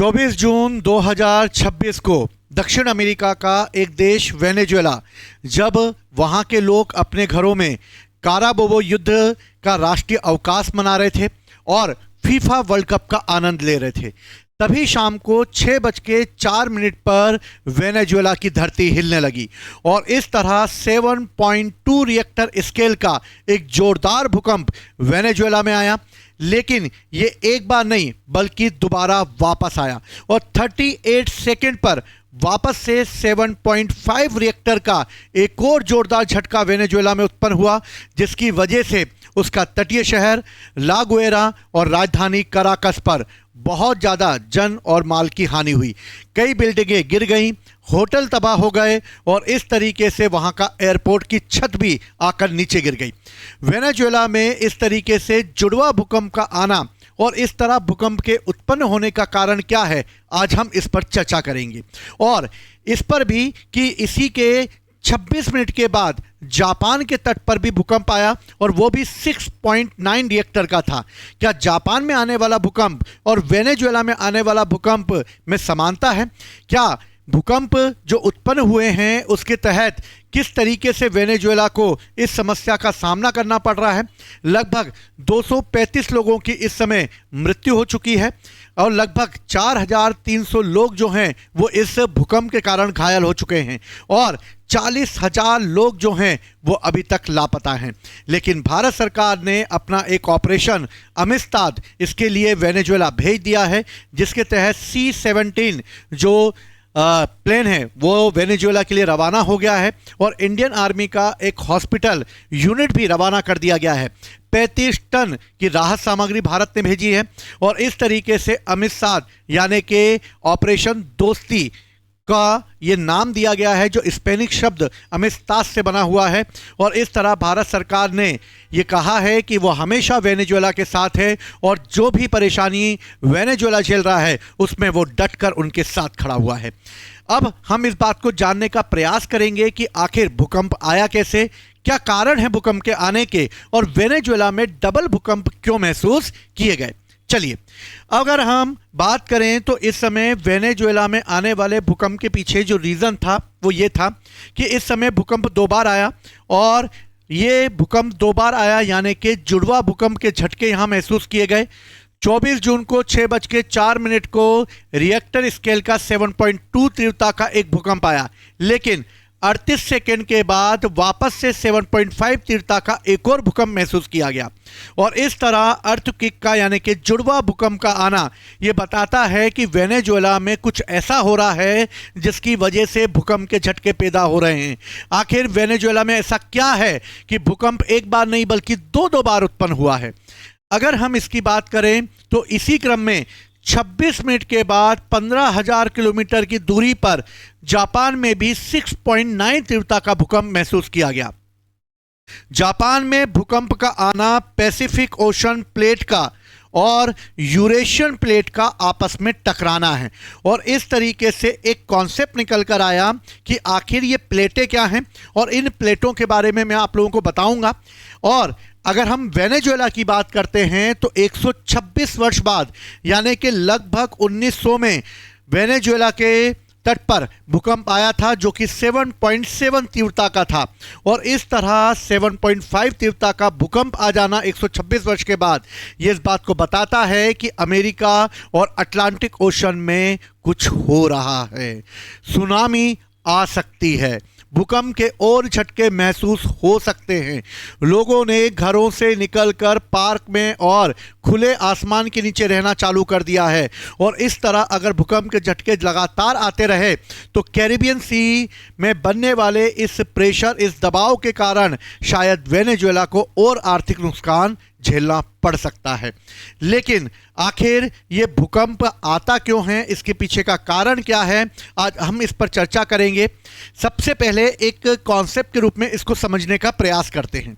24 जून 2026 को दक्षिण अमेरिका का एक देश वेनेजुएला जब वहां के लोग अपने घरों में काराबोबो युद्ध का राष्ट्रीय अवकाश मना रहे थे और फीफा वर्ल्ड कप का आनंद ले रहे थे, तभी शाम को 6:04 पर वेनेजुएला की धरती हिलने लगी और इस तरह 7.2 रिएक्टर स्केल का एक जोरदार भूकंप वेनेजुएला में आया। लेकिन ये एक बार नहीं बल्कि दोबारा वापस आया और 38 सेकंड पर वापस से 7.5 रिएक्टर का एक और जोरदार झटका वेनेजुएला में उत्पन्न हुआ, जिसकी वजह से उसका तटीय शहर ला गुएरा और राजधानी कराकस पर बहुत ज़्यादा जन और माल की हानि हुई। कई बिल्डिंगें गिर गईं, होटल तबाह हो गए और इस तरीके से वहां का एयरपोर्ट की छत भी आकर नीचे गिर गई। वेनेजुएला में इस तरीके से जुड़वा भूकंप का आना और इस तरह भूकंप के उत्पन्न होने का कारण क्या है, आज हम इस पर चर्चा करेंगे। और इस पर भी कि इसी के 26 मिनट के बाद जापान के तट पर भी भूकंप आया और वो भी 6.9 रिएक्टर का था। क्या जापान में आने वाला भूकंप और वेनेजुएला में आने वाला भूकंप में समानता है? क्या भूकंप जो उत्पन्न हुए हैं उसके तहत किस तरीके से वेनेजुएला को इस समस्या का सामना करना पड़ रहा है? लगभग 235 लोगों की इस समय मृत्यु हो चुकी है और लगभग 4,300 लोग जो हैं वो इस भूकंप के कारण घायल हो चुके हैं और 40,000 लोग जो हैं वो अभी तक लापता हैं। लेकिन भारत सरकार ने अपना एक ऑपरेशन अमिस्ताद इसके लिए वेनेजुएला भेज दिया है, जिसके तहत C-17 जो प्लेन है वो वेनेजुएला के लिए रवाना हो गया है और इंडियन आर्मी का एक हॉस्पिटल यूनिट भी रवाना कर दिया गया है। 35 टन की राहत सामग्री भारत ने भेजी है और इस तरीके से अमिस्ताद यानी कि ऑपरेशन दोस्ती का ये नाम दिया गया है, जो स्पेनिश शब्द अमिस्ताद से बना हुआ है। और इस तरह भारत सरकार ने ये कहा है कि वो हमेशा वेनेजुएला के साथ है और जो भी परेशानी वेनेजुएला झेल रहा है उसमें वो डटकर उनके साथ खड़ा हुआ है। अब हम इस बात को जानने का प्रयास करेंगे कि आखिर भूकंप आया कैसे, क्या कारण है भूकंप के आने के और वेनेजुएला में डबल भूकंप क्यों महसूस किए गए। चलिए, अगर हम बात करें तो इस समय वेनेजुएला में आने वाले भूकंप के पीछे जो रीज़न था वो ये था कि इस समय भूकंप 2 बार आया और ये भूकंप 2 बार आया यानी कि जुड़वा भूकंप के झटके यहाँ महसूस किए गए। 24 जून को 6:04 को रिएक्टर स्केल का 7.2 तीव्रता का एक भूकंप आया, लेकिन 38 सेकेंड के बाद वापस से 7.5 तीव्रता का एक और भूकंप महसूस किया गया और इस तरह अर्थक्वेक का यानी कि जुड़वा भूकंप का आना ये बताता है कि वेनेजुएला में कुछ ऐसा हो रहा है जिसकी वजह से भूकंप के झटके पैदा हो रहे हैं। आखिर वेनेजुएला में ऐसा क्या है कि भूकंप एक बार नहीं बल्कि दो बार उत्पन्न हुआ है? अगर हम इसकी बात करें तो इसी क्रम में 26 मिनट के बाद 15,000 किलोमीटर की दूरी पर जापान में भी 6.9 तीव्रता का भूकंप महसूस किया गया। जापान में भूकंप का आना पैसिफिक ओशन प्लेट का और यूरेशियन प्लेट का आपस में टकराना है और इस तरीके से एक कॉन्सेप्ट निकल कर आया कि आखिर ये प्लेटें क्या हैं और इन प्लेटों के बारे में मैं आप लोगों को बताऊंगा। और अगर हम वेनेजुएला की बात करते हैं तो 126 वर्ष बाद यानी कि लगभग 1900 में वेनेजुएला के तट पर भूकंप आया था जो कि 7.7 तीव्रता का था और इस तरह 7.5 तीव्रता का भूकंप आ जाना 126 वर्ष के बाद ये इस बात को बताता है कि अमेरिका और अटलांटिक ओशन में कुछ हो रहा है। सुनामी आ सकती है, भूकंप के और झटके महसूस हो सकते हैं। लोगों ने घरों से निकलकर पार्क में और खुले आसमान के नीचे रहना चालू कर दिया है और इस तरह अगर भूकंप के झटके लगातार आते रहे तो कैरिबियन सी में बनने वाले इस प्रेशर, इस दबाव के कारण शायद वेनेजुएला को और आर्थिक नुकसान झेलना पड़ सकता है। लेकिन आखिर ये भूकंप आता क्यों है, इसके पीछे का कारण क्या है, आज हम इस पर चर्चा करेंगे। सबसे पहले एक कॉन्सेप्ट के रूप में इसको समझने का प्रयास करते हैं।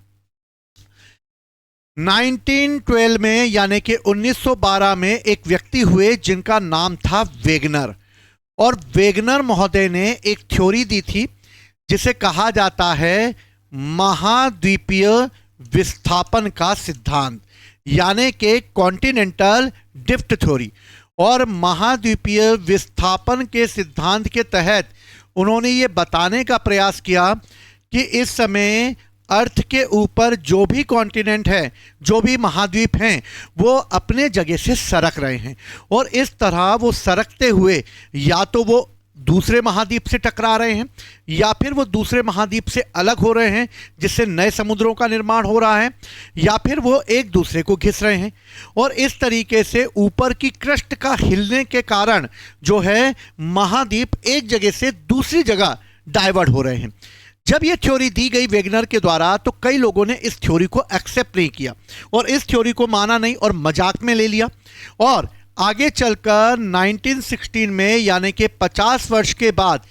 1912 में यानी कि 1912 में एक व्यक्ति हुए जिनका नाम था वेगनर और वेगनर महोदय ने एक थ्योरी दी थी जिसे कहा जाता है महाद्वीपीय विस्थापन का सिद्धांत यानी कि कॉन्टिनेंटल ड्रिफ्ट थ्योरी। और महाद्वीपीय विस्थापन के सिद्धांत के तहत उन्होंने ये बताने का प्रयास किया कि इस समय अर्थ के ऊपर जो भी कॉन्टिनेंट है, जो भी महाद्वीप हैं, वो अपने जगह से सरक रहे हैं और इस तरह वो सरकते हुए या तो वो दूसरे महाद्वीप से टकरा रहे हैं या फिर वो दूसरे महाद्वीप से अलग हो रहे हैं, जिससे नए समुद्रों का निर्माण हो रहा है, या फिर वो एक दूसरे को घिस रहे हैं और इस तरीके से ऊपर की क्रस्ट का हिलने के कारण जो है महाद्वीप एक जगह से दूसरी जगह डाइवर्ट हो रहे हैं। जब ये थ्योरी दी गई वेगनर के द्वारा तो कई लोगों ने इस थ्योरी को एक्सेप्ट नहीं किया और इस थ्योरी को माना नहीं और मजाक में ले लिया। और आगे चलकर 1916 में यानी कि 50 वर्ष के बाद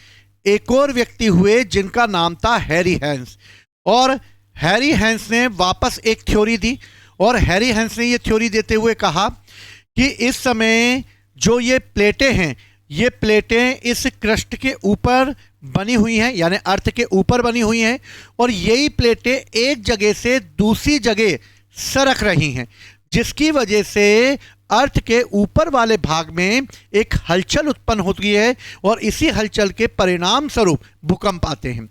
एक और व्यक्ति हुए जिनका नाम था हैरी हैंस, और हैरी हैंस ने वापस एक थ्योरी दी और हैरी हैंस ने ये थ्योरी देते हुए कहा कि इस समय जो ये प्लेटें हैं, ये प्लेटें इस क्रस्ट के ऊपर बनी हुई हैं, यानी अर्थ के ऊपर बनी हुई हैं और यही प्लेटें एक जगह से दूसरी जगह सरक रही हैं, जिसकी वजह से अर्थ के ऊपर वाले भाग में एक हलचल उत्पन्न होती है और इसी हलचल के परिणाम स्वरूप भूकंप आते हैं।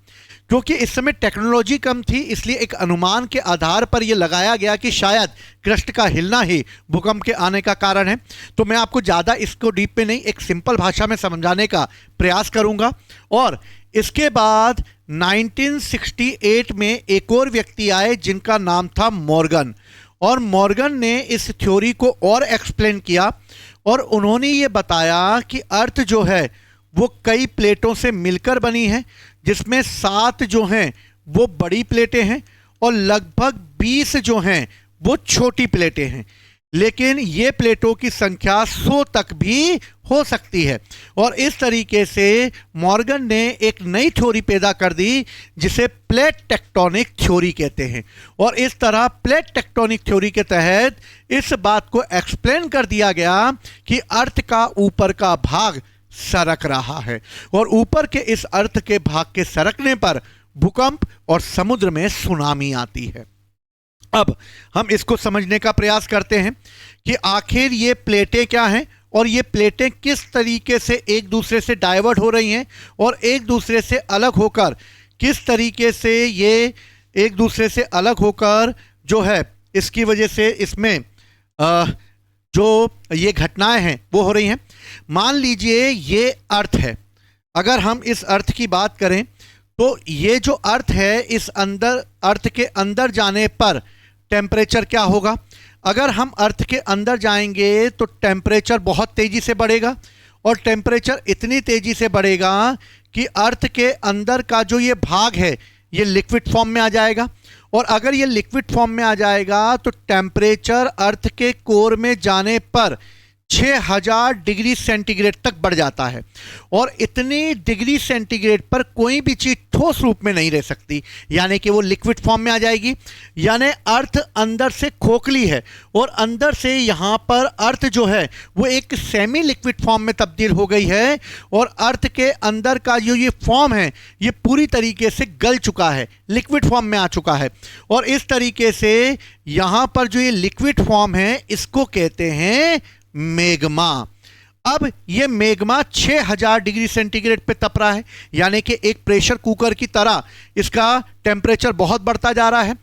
क्योंकि इस समय टेक्नोलॉजी कम थी, इसलिए एक अनुमान के आधार पर यह लगाया गया कि शायद क्रस्ट का हिलना ही भूकंप के आने का कारण है। तो मैं आपको ज़्यादा इसको डीप में नहीं, एक सिंपल भाषा में समझाने का प्रयास करूंगा। और इसके बाद 1968 में एक और व्यक्ति आए जिनका नाम था मॉर्गन, और मॉर्गन ने इस थ्योरी को और एक्सप्लेन किया और उन्होंने ये बताया कि अर्थ जो है वो कई प्लेटों से मिलकर बनी है, जिसमें 7 जो हैं वो बड़ी प्लेटें हैं और लगभग 20 जो हैं वो छोटी प्लेटें हैं, लेकिन ये प्लेटों की संख्या 100 तक भी हो सकती है। और इस तरीके से मॉर्गन ने एक नई थ्योरी पैदा कर दी जिसे प्लेट टेक्टोनिक थ्योरी कहते हैं। और इस तरह प्लेट टेक्टोनिक थ्योरी के तहत इस बात को एक्सप्लेन कर दिया गया कि अर्थ का ऊपर का भाग सरक रहा है और ऊपर के इस अर्थ के भाग के सरकने पर भूकंप और समुद्र में सुनामी आती है। अब हम इसको समझने का प्रयास करते हैं कि आखिर ये प्लेटें क्या हैं और ये प्लेटें किस तरीके से एक दूसरे से डाइवर्ट हो रही हैं और एक दूसरे से अलग होकर किस तरीके से ये एक दूसरे से अलग होकर जो है इसकी वजह से इसमें जो ये घटनाएं हैं वो हो रही हैं। मान लीजिए ये अर्थ है, अगर हम इस अर्थ की बात करें तो ये जो अर्थ है इस अंदर अर्थ के अंदर जाने पर टेम्परेचर क्या होगा। अगर हम अर्थ के अंदर जाएंगे तो टेम्परेचर बहुत तेज़ी से बढ़ेगा और टेम्परेचर इतनी तेज़ी से बढ़ेगा कि अर्थ के अंदर का जो ये भाग है ये लिक्विड फॉर्म में आ जाएगा और अगर ये लिक्विड फॉर्म में आ जाएगा तो टेम्परेचर अर्थ के कोर में जाने पर 6000 डिग्री सेंटीग्रेड तक बढ़ जाता है और इतनी डिग्री सेंटीग्रेड पर कोई भी चीज़ ठोस रूप में नहीं रह सकती, यानी कि वो लिक्विड फॉर्म में आ जाएगी। यानी अर्थ अंदर से खोखली है और अंदर से यहाँ पर अर्थ जो है वो एक सेमी लिक्विड फॉर्म में तब्दील हो गई है और अर्थ के अंदर का जो ये फॉर्म है ये पूरी तरीके से गल चुका है, लिक्विड फॉर्म में आ चुका है। और इस तरीके से यहाँ पर जो ये लिक्विड फॉर्म है इसको कहते हैं मैग्मा। अब ये मैग्मा 6000 डिग्री सेंटीग्रेड पे तप रहा है, यानी कि एक प्रेशर कुकर की तरह इसका टेम्परेचर बहुत बढ़ता जा रहा है।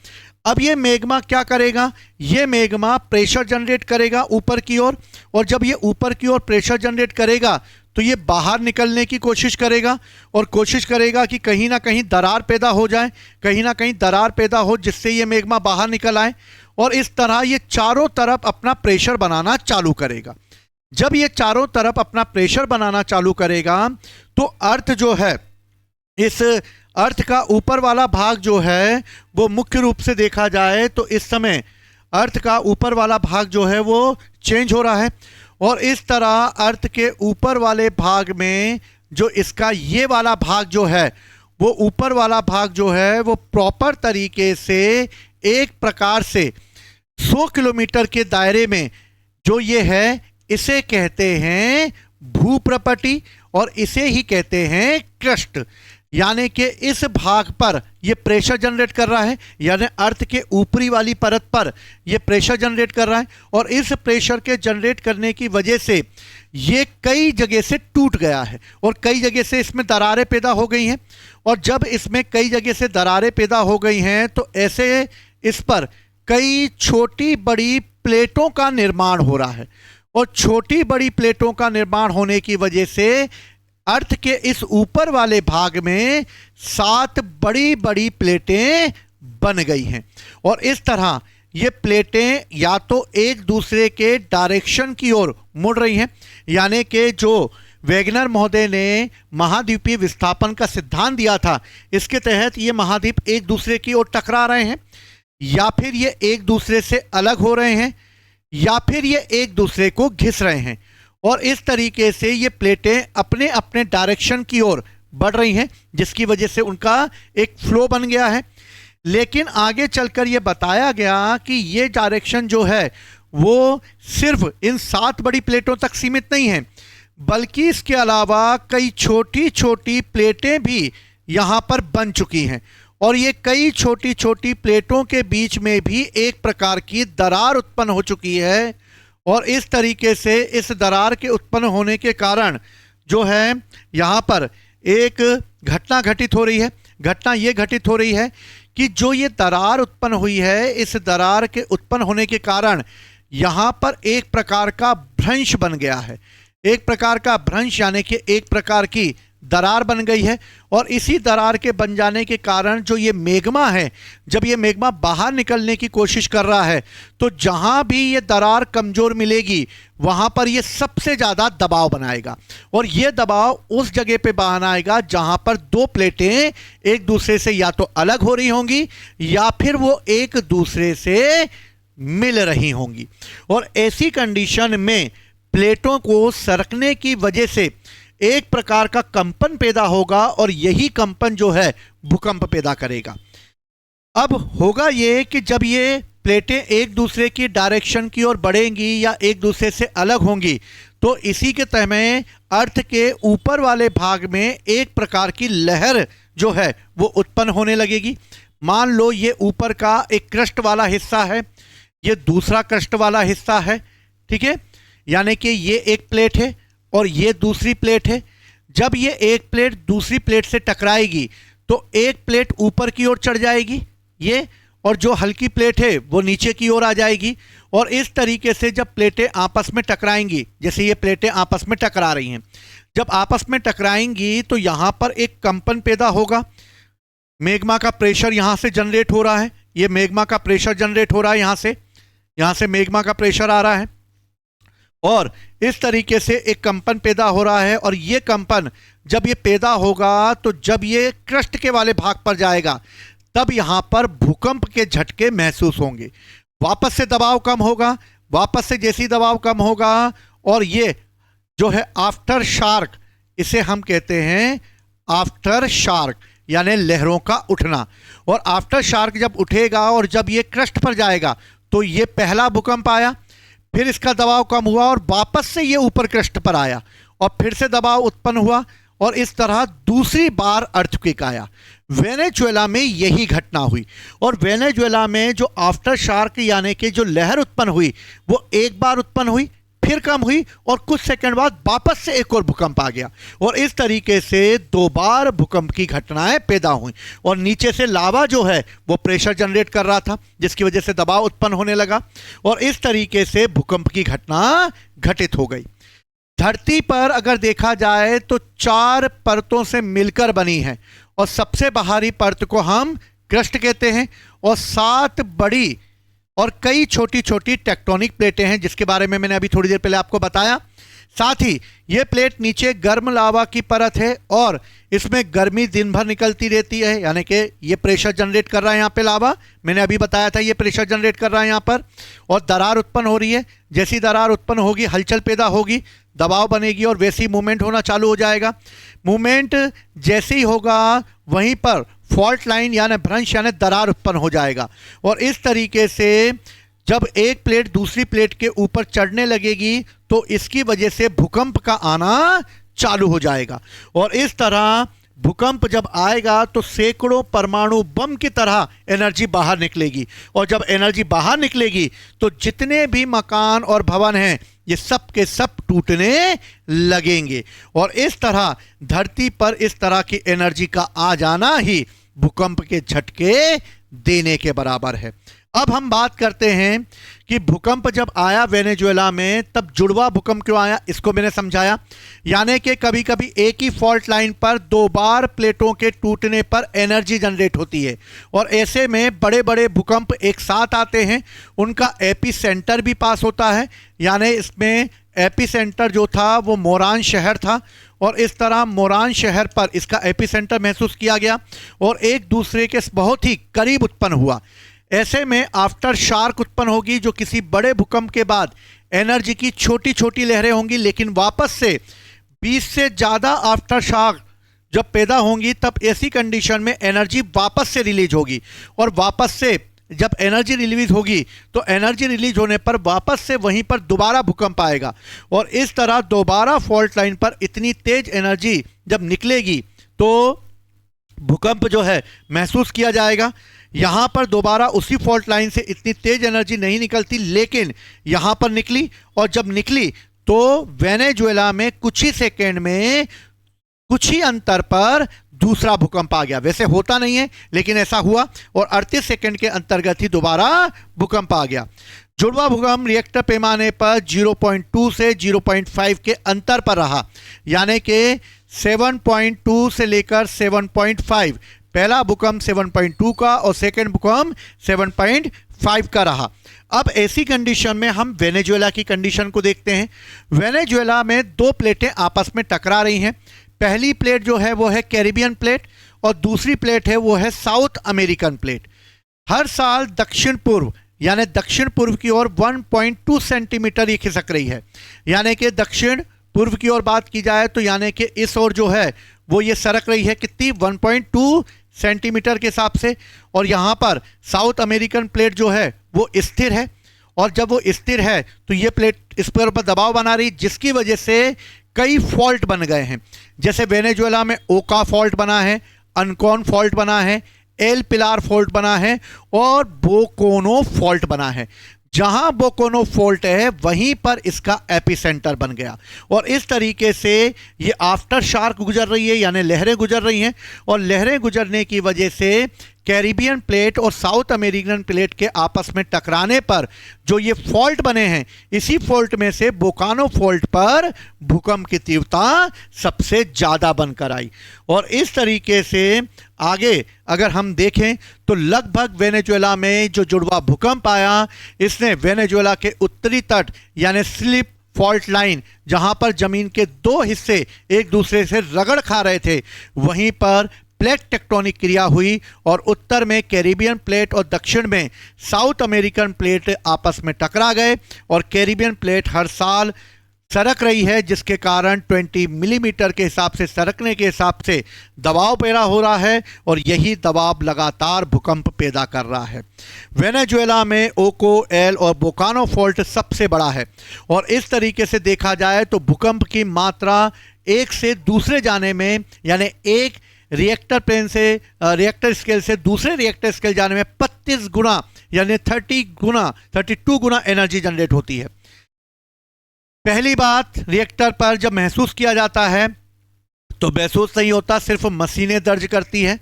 अब ये मैग्मा क्या करेगा, ये मैग्मा प्रेशर जनरेट करेगा ऊपर की ओर और जब ये ऊपर की ओर प्रेशर जनरेट करेगा तो ये बाहर निकलने की कोशिश करेगा और कोशिश करेगा कि कहीं ना कहीं दरार पैदा हो जाए, कहीं ना कहीं दरार पैदा हो जिससे ये मैग्मा बाहर निकल आए और इस तरह ये चारों तरफ अपना प्रेशर बनाना चालू करेगा। जब ये चारों तरफ अपना प्रेशर बनाना चालू करेगा तो अर्थ जो है, इस अर्थ का ऊपर वाला भाग जो है वो मुख्य रूप से देखा जाए तो इस समय अर्थ का ऊपर वाला भाग जो है वो चेंज हो रहा है और इस तरह अर्थ के ऊपर वाले भाग में जो इसका ये वाला भाग जो है वो ऊपर वाला भाग जो है वो प्रॉपर तरीके से एक प्रकार से 100 किलोमीटर के दायरे में जो ये है इसे कहते हैं भूप्रपटी और इसे ही कहते हैं क्रस्ट। यानी कि इस भाग पर ये प्रेशर जनरेट कर रहा है, यानी अर्थ के ऊपरी वाली परत पर ये प्रेशर जनरेट कर रहा है, और इस प्रेशर के जनरेट करने की वजह से ये कई जगह से टूट गया है और कई जगह से इसमें दरारें पैदा हो गई हैं। और जब इसमें कई जगह से दरारें पैदा हो गई हैं तो ऐसे इस पर कई छोटी बड़ी प्लेटों का निर्माण हो रहा है, और छोटी बड़ी प्लेटों का निर्माण होने की वजह से अर्थ के इस ऊपर वाले भाग में 7 बड़ी बड़ी प्लेटें बन गई हैं। और इस तरह ये प्लेटें या तो एक दूसरे के डायरेक्शन की ओर मुड़ रही हैं, यानी कि जो वेगनर महोदय ने महाद्वीपीय विस्थापन का सिद्धांत दिया था, इसके तहत ये महाद्वीप एक दूसरे की ओर टकरा रहे हैं, या फिर ये एक दूसरे से अलग हो रहे हैं, या फिर ये एक दूसरे को घिस रहे हैं। और इस तरीके से ये प्लेटें अपने अपने डायरेक्शन की ओर बढ़ रही हैं, जिसकी वजह से उनका एक फ्लो बन गया है। लेकिन आगे चलकर ये बताया गया कि ये डायरेक्शन जो है वो सिर्फ इन 7 बड़ी प्लेटों तक सीमित नहीं है, बल्कि इसके अलावा कई छोटी छोटी प्लेटें भी यहाँ पर बन चुकी हैं, और ये कई छोटी छोटी प्लेटों के बीच में भी एक प्रकार की दरार उत्पन्न हो चुकी है। और इस तरीके से इस दरार के उत्पन्न होने के कारण जो है यहाँ पर एक घटना घटित हो रही है। घटना ये घटित हो रही है कि जो ये दरार उत्पन्न हुई है, इस दरार के उत्पन्न होने के कारण यहाँ पर एक प्रकार का भ्रंश बन गया है। एक प्रकार का भ्रंश यानी कि एक प्रकार की दरार बन गई है, और इसी दरार के बन जाने के कारण जो ये मैग्मा है, जब ये मैग्मा बाहर निकलने की कोशिश कर रहा है तो जहां भी ये दरार कमजोर मिलेगी वहां पर ये सबसे ज़्यादा दबाव बनाएगा, और ये दबाव उस जगह पे बनाएगा जहां पर 2 प्लेटें एक दूसरे से या तो अलग हो रही होंगी या फिर वो एक दूसरे से मिल रही होंगी। और ऐसी कंडीशन में प्लेटों को सरकने की वजह से एक प्रकार का कंपन पैदा होगा, और यही कंपन जो है भूकंप पैदा करेगा। अब होगा ये कि जब ये प्लेटें एक दूसरे की डायरेक्शन की ओर बढ़ेंगी या एक दूसरे से अलग होंगी तो इसी के तह में अर्थ के ऊपर वाले भाग में एक प्रकार की लहर जो है वो उत्पन्न होने लगेगी। मान लो ये ऊपर का एक क्रस्ट वाला हिस्सा है, ये दूसरा क्रस्ट वाला हिस्सा है, ठीक है, यानी कि ये एक प्लेट है और ये दूसरी प्लेट है। जब ये एक प्लेट दूसरी प्लेट से टकराएगी तो एक प्लेट ऊपर की ओर चढ़ जाएगी ये, और जो हल्की प्लेट है वो नीचे की ओर आ जाएगी। और इस तरीके से जब प्लेटें आपस में टकराएंगी, जैसे ये प्लेटें आपस में टकरा रही हैं, जब आपस में टकराएंगी तो यहाँ पर एक कंपन पैदा होगा। मैग्मा का प्रेशर यहाँ से जनरेट हो रहा है, ये मैग्मा का प्रेशर जनरेट हो रहा है, यहाँ से मैग्मा का प्रेशर आ रहा है और इस तरीके से एक कंपन पैदा हो रहा है। और ये कंपन जब ये पैदा होगा तो जब ये क्रस्ट के वाले भाग पर जाएगा तब यहाँ पर भूकंप के झटके महसूस होंगे। वापस से दबाव कम होगा, वापस से जैसी दबाव कम होगा और ये जो है आफ्टर शार्क, इसे हम कहते हैं आफ्टर शार्क यानी लहरों का उठना। और आफ्टर शार्क जब उठेगा और जब ये क्रस्ट पर जाएगा तो ये पहला भूकंप आया, फिर इसका दबाव कम हुआ और वापस से ये ऊपर क्रस्ट पर आया और फिर से दबाव उत्पन्न हुआ और इस तरह दूसरी बार अर्थक्वेक आया। वेनेजुएला में यही घटना हुई और वेनेजुएला में जो आफ्टर शार्क यानी कि जो लहर उत्पन्न हुई वो एक बार उत्पन्न हुई, फिर कम हुई और कुछ सेकंड बाद वापस से एक और भूकंप आ गया और इस तरीके से 2 बार भूकंप की घटनाएं पैदा हुई। और नीचे से लावा जो है वो प्रेशर जनरेट कर रहा था जिसकी वजह से दबाव उत्पन्न होने लगा और इस तरीके से भूकंप की घटना घटित हो गई। धरती पर अगर देखा जाए तो 4 परतों से मिलकर बनी है और सबसे बाहरी परत को हम क्रस्ट कहते हैं और 7 बड़ी और कई छोटी छोटी टेक्टोनिक प्लेटें हैं जिसके बारे में मैंने अभी थोड़ी देर पहले आपको बताया। साथ ही ये प्लेट नीचे गर्म लावा की परत है और इसमें गर्मी दिन भर निकलती रहती है, यानी कि ये प्रेशर जनरेट कर रहा है यहाँ पे लावा, मैंने अभी बताया था ये प्रेशर जनरेट कर रहा है यहाँ पर और दरार उत्पन्न हो रही है। जैसी दरार उत्पन्न होगी हलचल पैदा होगी, दबाव बनेगी और वैसे ही मूवमेंट होना चालू हो जाएगा। मूवमेंट जैसे ही होगा वहीं पर फॉल्ट लाइन यानी भ्रंश यानी दरार उत्पन्न हो जाएगा और इस तरीके से जब एक प्लेट दूसरी प्लेट के ऊपर चढ़ने लगेगी तो इसकी वजह से भूकंप का आना चालू हो जाएगा और इस तरह भूकंप जब आएगा तो सैकड़ों परमाणु बम की तरह एनर्जी बाहर निकलेगी, और जब एनर्जी बाहर निकलेगी तो जितने भी मकान और भवन हैं ये सब के सब टूटने लगेंगे। और इस तरह धरती पर इस तरह की एनर्जी का आ जाना ही भूकंप के झटके देने के बराबर है। अब हम बात करते हैं कि भूकंप जब आया वेनेजुएला में तब जुड़वा भूकंप क्यों आया, इसको मैंने समझाया। यानी कि कभी कभी एक ही फॉल्ट लाइन पर दो बार प्लेटों के टूटने पर एनर्जी जनरेट होती है, और ऐसे में बड़े बड़े भूकंप एक साथ आते हैं, उनका एपी सेंटर भी पास होता है। यानी इसमें एपी सेंटर जो था वो मोरान शहर था, और इस तरह मोरान शहर पर इसका एपी सेंटर महसूस किया गया और एक दूसरे के बहुत ही करीब उत्पन्न हुआ। ऐसे में आफ्टर शार्क उत्पन्न होगी, जो किसी बड़े भूकंप के बाद एनर्जी की छोटी छोटी लहरें होंगी, लेकिन वापस से 20 से ज़्यादा आफ्टर शार्क जब पैदा होंगी तब ऐसी कंडीशन में एनर्जी वापस से रिलीज होगी, और वापस से जब एनर्जी रिलीज होगी तो एनर्जी रिलीज होने पर वापस से वहीं पर दोबारा भूकंप आएगा, और इस तरह दोबारा फॉल्ट लाइन पर इतनी तेज एनर्जी जब निकलेगी तो भूकंप जो है महसूस किया जाएगा। यहाँ पर दोबारा उसी फॉल्ट लाइन से इतनी तेज एनर्जी नहीं निकलती, लेकिन यहाँ पर निकली, और जब निकली तो वेनेजुएला में कुछ ही सेकेंड में कुछ ही अंतर पर दूसरा भूकंप आ गया। वैसे होता नहीं है लेकिन ऐसा हुआ, और 38 सेकेंड के अंतर्गत ही दोबारा भूकंप आ गया। जुड़वा भूकंप रिएक्टर पैमाने पर 0.2 से 0.5 के अंतर पर रहा, यानी कि 7.2 से लेकर 7.5। पहला भूकंप 7.2 का और सेकेंड भूकंप 7.5 का रहा। अब ऐसी कंडीशन में हम वेनेजुएला की कंडीशन को देखते हैं। वेनेजुएला में दो प्लेटें आपस में टकरा रही हैं। पहली प्लेट जो है वो है कैरिबियन प्लेट, और दूसरी प्लेट है वो है साउथ अमेरिकन प्लेट। हर साल दक्षिण पूर्व यानी दक्षिण पूर्व की ओर 1.2 सेंटीमीटर ये खिसक रही है। यानी कि दक्षिण पूर्व की ओर बात की जाए तो यानी कि इस ओर जो है वो ये सरक रही है कितनी, 1.2 सेंटीमीटर के हिसाब से। और यहाँ पर साउथ अमेरिकन प्लेट जो है वो स्थिर है, और जब वो स्थिर है तो ये प्लेट इस पर दबाव बना रही, जिसकी वजह से कई फॉल्ट बन गए हैं। जैसे वेनेजुएला में ओका फॉल्ट बना है, अनकॉन फॉल्ट बना है, एल पिलार फॉल्ट बना है, और बोकोनो फॉल्ट बना है। जहां बोकोनो फॉल्ट है वहीं पर इसका एपिसेंटर बन गया, और इस तरीके से ये आफ्टर शार्क गुजर रही है, यानी लहरें गुजर रही हैं, और लहरें गुजरने की वजह से कैरिबियन प्लेट और साउथ अमेरिकन प्लेट के आपस में टकराने पर जो ये फॉल्ट बने हैं, इसी फॉल्ट में से बोकानो फॉल्ट पर भूकंप की तीव्रता सबसे ज़्यादा बनकर आई। और इस तरीके से आगे अगर हम देखें तो लगभग वेनेजुएला में जो जुड़वा भूकंप आया, इसने वेनेजुएला के उत्तरी तट यानी स्लिप फॉल्ट लाइन, जहां पर जमीन के दो हिस्से एक दूसरे से रगड़ खा रहे थे, वहीं पर प्लेट टेक्टोनिक क्रिया हुई, और उत्तर में कैरिबियन प्लेट और दक्षिण में साउथ अमेरिकन प्लेट आपस में टकरा गए, और कैरिबियन प्लेट हर साल सरक रही है, जिसके कारण 20 मिलीमीटर के हिसाब से सरकने के हिसाब से दबाव पैदा हो रहा है, और यही दबाव लगातार भूकंप पैदा कर रहा है। वेनेजुएला में ओको, एल और बोकानो फॉल्ट सबसे बड़ा है, और इस तरीके से देखा जाए तो भूकंप की मात्रा एक से दूसरे जाने में, यानी एक रिएक्टर प्लेन से रिएक्टर स्केल से दूसरे रिएक्टर स्केल जाने में 35 गुना यानी 32 गुना एनर्जी जनरेट होती है। पहली बात, रिएक्टर पर जब महसूस किया जाता है तो महसूस नहीं होता, सिर्फ मशीनें दर्ज करती हैं।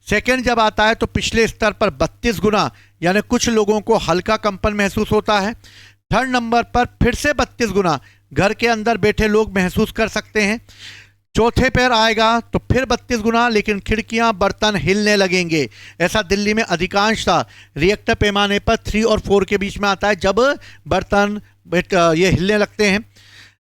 सेकंड जब आता है तो पिछले स्तर पर 32 गुना यानी कुछ लोगों को हल्का कंपन महसूस होता है। थर्ड नंबर पर फिर से 32 गुना घर के अंदर बैठे लोग महसूस कर सकते हैं। चौथे पैर आएगा तो फिर 32 गुना, लेकिन खिड़कियां बर्तन हिलने लगेंगे। ऐसा दिल्ली में अधिकांशतः रिएक्टर पैमाने पर 3 और 4 के बीच में आता है, जब बर्तन ये हिलने लगते हैं।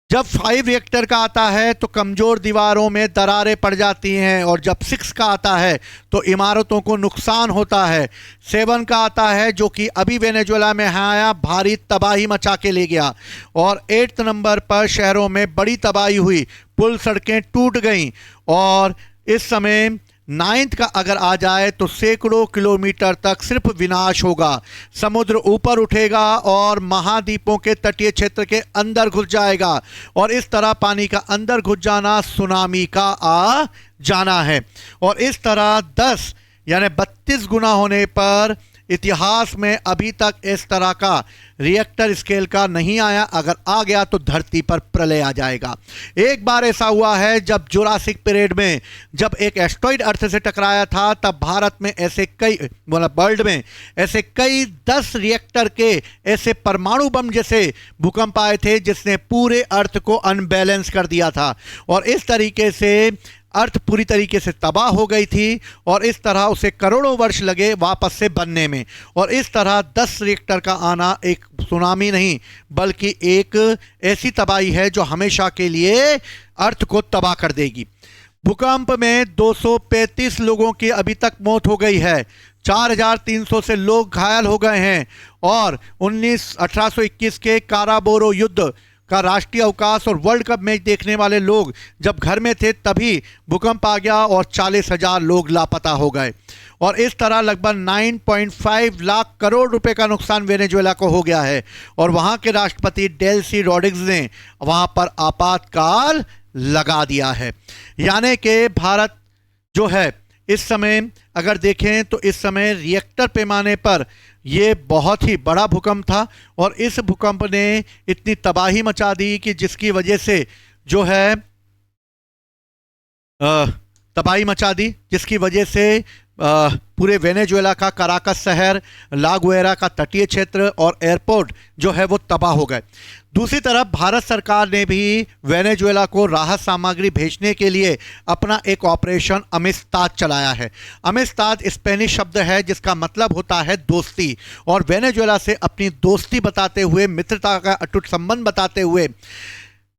जब 5 रिएक्टर का आता है तो कमज़ोर दीवारों में दरारें पड़ जाती हैं, और जब 6 का आता है तो इमारतों को नुकसान होता है। 7 का आता है जो कि अभी वेनेजुएला में आया, भारी तबाही मचा के ले गया, और 8 नंबर पर शहरों में बड़ी तबाही हुई, पुल सड़कें टूट गईं, और इस समय नाइन्थ का अगर आ जाए तो सैकड़ों किलोमीटर तक सिर्फ विनाश होगा। समुद्र ऊपर उठेगा और महाद्वीपों के तटीय क्षेत्र के अंदर घुस जाएगा और इस तरह पानी का अंदर घुस जाना सुनामी का आ जाना है। और इस तरह 10 यानी 32 गुना होने पर इतिहास में अभी तक इस तरह का रिएक्टर स्केल का नहीं आया। अगर आ गया तो धरती पर प्रलय आ जाएगा। एक बार ऐसा हुआ है जब जुरासिक पीरियड में जब एक एस्टेरॉयड अर्थ से टकराया था, तब भारत में ऐसे कई मतलब वर्ल्ड में ऐसे कई 10 रिएक्टर के ऐसे परमाणु बम जैसे भूकंप आए थे जिसने पूरे अर्थ को अनबैलेंस कर दिया था और इस तरीके से अर्थ पूरी तरीके से तबाह हो गई थी और इस तरह उसे करोड़ों वर्ष लगे वापस से बनने में। और इस तरह 10 रिएक्टर का आना एक सुनामी नहीं बल्कि एक ऐसी तबाही है जो हमेशा के लिए अर्थ को तबाह कर देगी। भूकंप में 235 लोगों की अभी तक मौत हो गई है, 4300 से लोग घायल हो गए हैं और 1821 के काराबोरो युद्ध का राष्ट्रीय अवकाश और वर्ल्ड कप मैच देखने वाले लोग जब घर में थे तभी भूकंप आ गया और 40,000 लोग लापता हो गए। और इस तरह लगभग 9.5 लाख करोड़ रुपए का नुकसान वेनेजुएला को हो गया है और वहां के राष्ट्रपति डेल्सी रॉड्रिग्स ने वहां पर आपातकाल लगा दिया है। यानी कि भारत जो है इस समय अगर देखें तो इस समय रिएक्टर पैमाने पर ये बहुत ही बड़ा भूकंप था और इस भूकंप ने इतनी तबाही मचा दी कि जिसकी वजह से जो है तबाही मचा दी जिसकी वजह से पूरे वेनेजुएला का कराकस शहर, ला गुएरा का तटीय क्षेत्र और एयरपोर्ट जो है वो तबाह हो गए। दूसरी तरफ भारत सरकार ने भी वेनेजुएला को राहत सामग्री भेजने के लिए अपना एक ऑपरेशन अमिस्ताद चलाया है। अमिस्ताद स्पेनिश शब्द है जिसका मतलब होता है दोस्ती और वेनेजुएला से अपनी दोस्ती बताते हुए, मित्रता का अटूट संबंध बताते हुए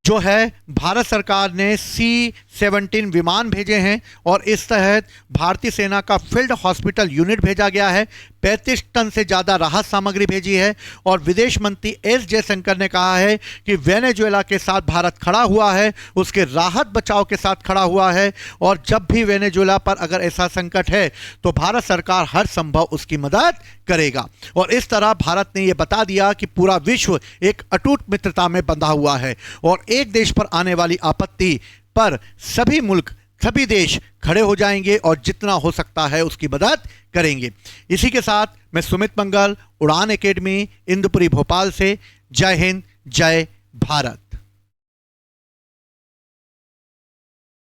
जो है भारत सरकार ने C-17 विमान भेजे हैं और इस तहत भारतीय सेना का फील्ड हॉस्पिटल यूनिट भेजा गया है। 35 टन से ज़्यादा राहत सामग्री भेजी है और विदेश मंत्री एस जयशंकर ने कहा है कि वेनेजुएला के साथ भारत खड़ा हुआ है, उसके राहत बचाव के साथ खड़ा हुआ है और जब भी वेनेजुएला पर अगर ऐसा संकट है तो भारत सरकार हर संभव उसकी मदद करेगा। और इस तरह भारत ने यह बता दिया कि पूरा विश्व एक अटूट मित्रता में बंधा हुआ है और एक देश पर आने वाली आपत्ति पर सभी मुल्क, सभी देश खड़े हो जाएंगे और जितना हो सकता है उसकी मदद करेंगे। इसी के साथ मैं सुमित मंगल, उड़ान एकेडमी, इंदुपुरी, भोपाल से जय हिंद, जय भारत।